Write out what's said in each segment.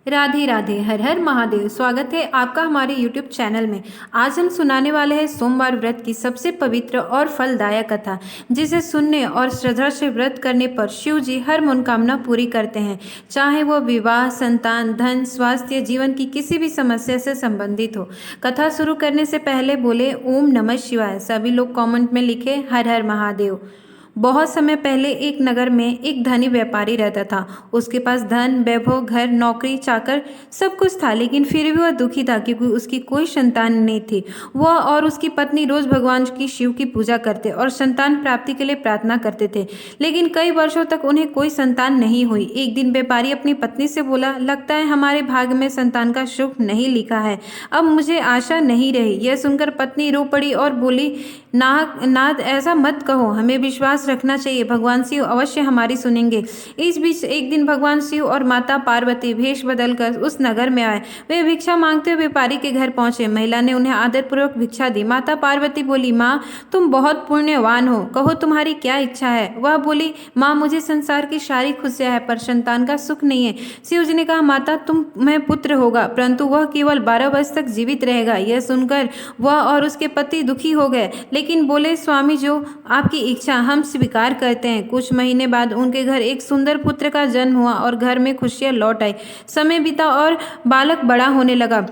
राधे राधे, हर हर महादेव। स्वागत है आपका हमारे YouTube चैनल में। आज हम सुनाने वाले हैं सोमवार व्रत की सबसे पवित्र और फलदायक कथा, जिसे सुनने और श्रद्धा से व्रत करने पर शिव जी हर मनोकामना पूरी करते हैं, चाहे वो विवाह, संतान, धन, स्वास्थ्य, जीवन की किसी भी समस्या से संबंधित हो। कथा शुरू करने से पहले बोले ओम नमः शिवाय। सभी लोग कमेंट में लिखे हर हर महादेव। बहुत समय पहले एक नगर में एक धनी व्यापारी रहता था। उसके पास धन, वैभव, घर, नौकरी, चाकर सब कुछ था, लेकिन फिर भी वह दुखी था क्योंकि उसकी कोई संतान नहीं थी। वह और उसकी पत्नी रोज भगवान की शिव की पूजा करते और संतान प्राप्ति के लिए प्रार्थना करते थे, लेकिन कई वर्षों तक उन्हें कोई संतान नहीं हुई। एक दिन व्यापारी अपनी पत्नी से बोला, लगता है हमारे भाग्य में संतान का सुख नहीं लिखा है, अब मुझे आशा नहीं रही। यह सुनकर पत्नी रो पड़ी और बोली, नाथ ऐसा मत कहो, हमें विश्वास रखना चाहिए, भगवान शिव अवश्य हमारी सुनेंगे। इस बीच एक दिन भगवान शिव और माता पार्वती भेष बदलकर उस नगर में आए। वे भिक्षा मांगते हुए व्यापारी के घर पहुंचे। महिला ने उन्हें आदरपूर्वक भिक्षा दी। माता पार्वती बोली, माँ तुम बहुत पुण्यवान हो, कहो तुम्हारी क्या इच्छा है। वह बोली, माँ मुझे संसार की सारी खुशियां है पर संतान का सुख नहीं है। शिव जी ने कहा, माता तुम्हें पुत्र होगा, परंतु वह केवल 12 वर्ष तक जीवित रहेगा। यह सुनकर वह और उसके पति दुखी हो गए, लेकिन बोले, स्वामी जो आपकी इच्छा हम स्वीकार करते हैं। कुछ महीने बाद उनके घर एक सुंदर पुत्र का जन्म हुआ और घर में खुशियां लौट आई। समय बीता और बालक बड़ा होने लगा।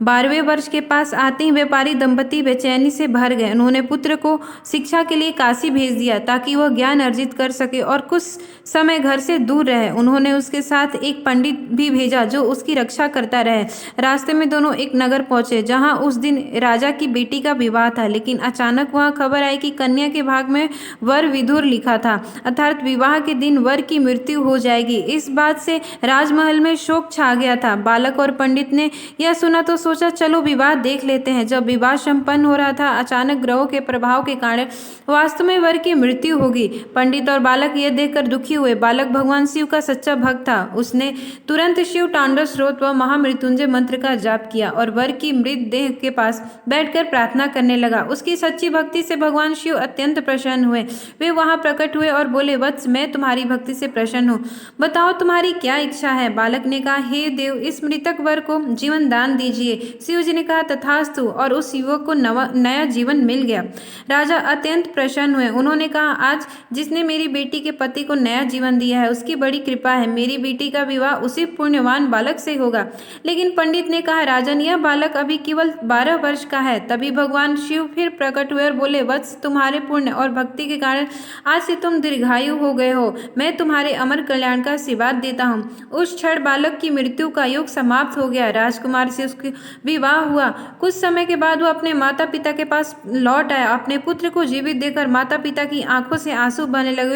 12वें वर्ष के पास आते ही व्यापारी दंपति बेचैनी से भर गए। उन्होंने पुत्र को शिक्षा के लिए काशी भेज दिया ताकि वह ज्ञान अर्जित कर सके और कुछ समय घर से दूर रहे। उन्होंने उसके साथ एक पंडित भी भेजा जो उसकी रक्षा करता रहे। रास्ते में दोनों एक नगर पहुंचे जहां उस दिन राजा की बेटी का विवाह था, लेकिन अचानक वहां खबर आई कि कन्या के भाग में वर विधुर लिखा था, अर्थात विवाह के दिन वर की मृत्यु हो जाएगी। इस बात से राजमहल में शोक छा गया था। बालक और पंडित ने यह सुना तो सोचा, चलो विवाह देख लेते हैं। जब विवाह संपन्न हो रहा था, अचानक ग्रहों के प्रभाव के कारण वास्तव में वर की मृत्यु होगी। पंडित और बालक यह देखकर दुखी हुए। बालक भगवान शिव का सच्चा भक्त था। उसने तुरंत शिव तांडव स्रोत व महामृत्युंजय मंत्र का जाप किया और वर की मृत देह के पास बैठकर प्रार्थना करने लगा। उसकी सच्ची भक्ति से भगवान शिव अत्यंत प्रसन्न हुए। वे वहां प्रकट हुए और बोले, वत्स मैं तुम्हारी भक्ति से प्रसन्न हूँ, बताओ तुम्हारी क्या इच्छा है। बालक ने कहा, हे देव, इस मृतक वर को जीवन दान दीजिए। शिव जी ने कहा, तथास्तु, और उस युवक को नया जीवन मिल गया। राजा अत्यंत प्रसन्न हुए। उन्होंने कहा, आज जिसने मेरी बेटी के पति को नया जीवन दिया है उसकी बड़ी कृपा है। मेरी बेटी का विवाह उसी पुण्यवान बालक से होगा। लेकिन पंडित ने कहा, राजन यह बालक अभी केवल 12 वर्ष का है। तभी भगवान शिव फिर प्रकट हुए और बोले, वत्स तुम्हारे पुण्य और भक्ति के कारण आज से तुम दीर्घायु हो गए हो। मैं तुम्हारे अमर कल्याण का आशीर्वाद देता हूँ। उस क्षण बालक की मृत्यु का योग समाप्त हो गया। राजकुमार से उसकी विवाह हुआ। कुछ समय के बाद वो अपने माता पिता के पास लौट आया। अपने पुत्र को जीवित देखकर माता पिता की आंखों से आंसू बहने लगे।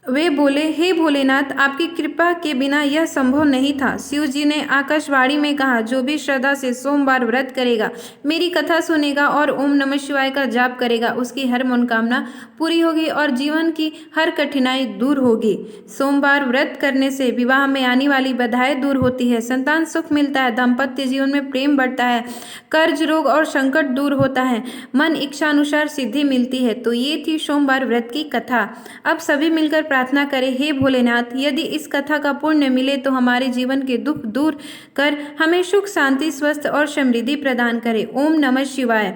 वे बोले, हे भोलेनाथ, आपकी कृपा के बिना यह संभव नहीं था। शिव जी ने आकाशवाणी में कहा, जो भी श्रद्धा से सोमवार व्रत करेगा, मेरी कथा सुनेगा और ओम नमः शिवाय का जाप करेगा, उसकी हर मनोकामना पूरी होगी और जीवन की हर कठिनाई दूर होगी। सोमवार व्रत करने से विवाह में आने वाली बाधाएं दूर होती है, संतान सुख मिलता है, दाम्पत्य जीवन में प्रेम बढ़ता है, कर्ज, रोग और संकट दूर होता है, मन इच्छा अनुसार सिद्धि मिलती है। तो ये थी सोमवार व्रत की कथा। अब सभी मिलकर प्रार्थना करें, हे भोलेनाथ, यदि इस कथा का पुण्य मिले तो हमारे जीवन के दुख दूर कर हमें सुख, शांति, स्वस्थ और समृद्धि प्रदान करे। ओम नमः शिवाय।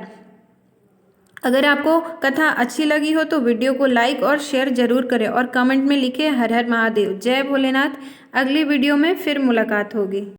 अगर आपको कथा अच्छी लगी हो तो वीडियो को लाइक और शेयर जरूर करें और कमेंट में लिखें हर हर महादेव। जय भोलेनाथ। अगली वीडियो में फिर मुलाकात होगी।